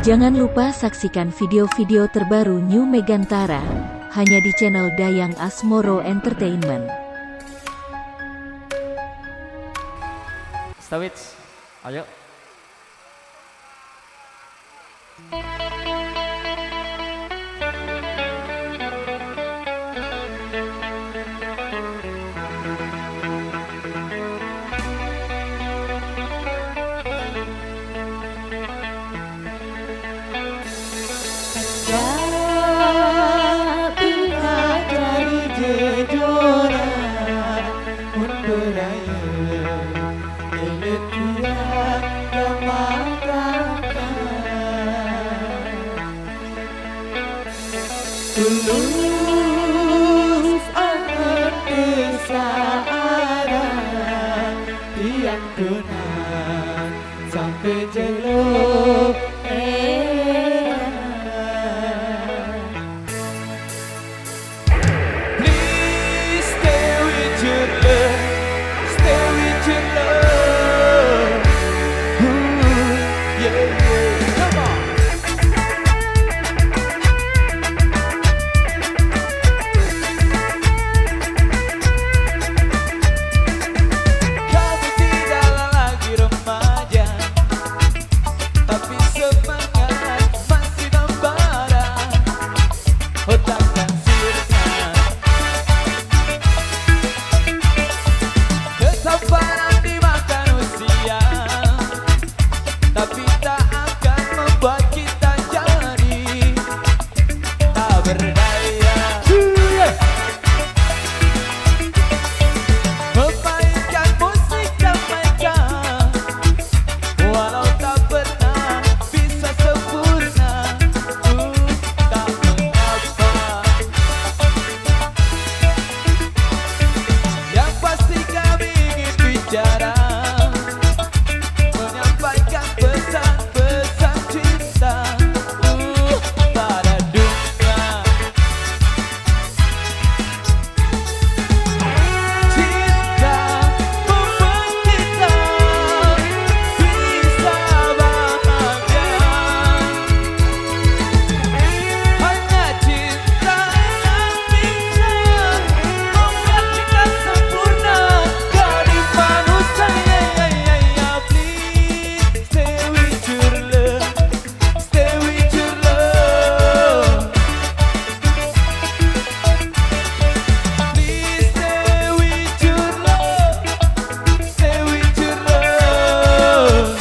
Jangan lupa saksikan video-video terbaru New Megantara, hanya di channel Dayang Asmoro Entertainment. Stawits, ayo. Tulus akan desa ada tiang tunang sampai jeluk Please stay with your love, stay with your love. Ooh, yeah, yeah. Come on. Kamu tidaklah lagi remaja, tapi semangat masih membara. Oh takkan sirna, kesabaran dimakan usia, tapi tak akan membuat kita jadi tak berdaya. Memainkan musik Jamaika, walau tak pernah bisa sempurna, tak mengapa. Yang pasti kami ingin bicara, menyampaikan pesan-pesan cinta pada dunia. Cinta membuat kita bisa bahagia. Hanya cinta yang bisa membuat kita sempurna jadi manusia. Please stay with your love, stay with your love. Please stay with your love, stay with your love.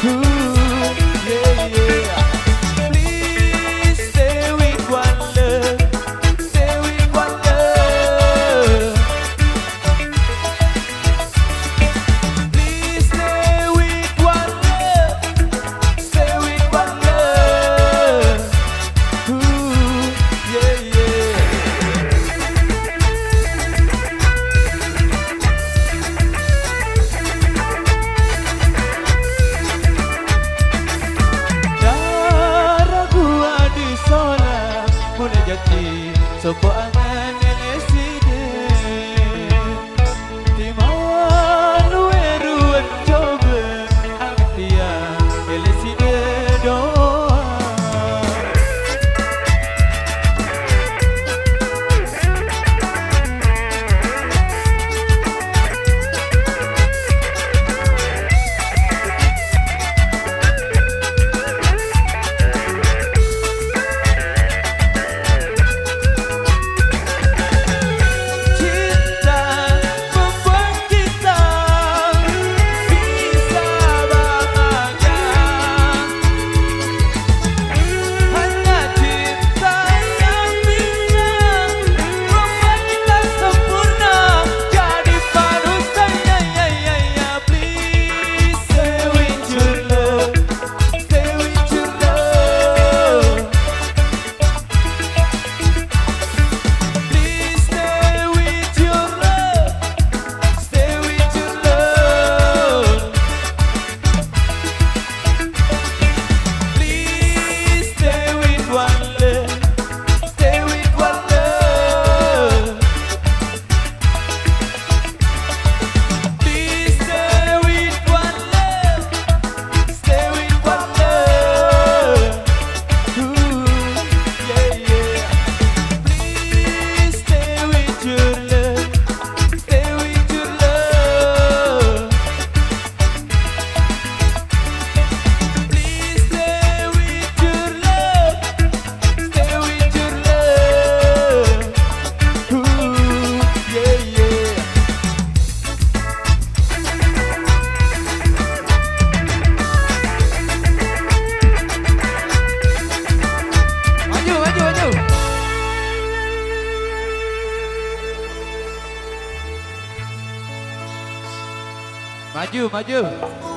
Ooh, yeah, yeah. Please stay with one love, stay with one love. Please stay with one love, stay with one love. Ooh, yeah, yeah. Darah gua di sola mulai jati sopo angan eleside di malu eruan coba angtia eleside doa. maju.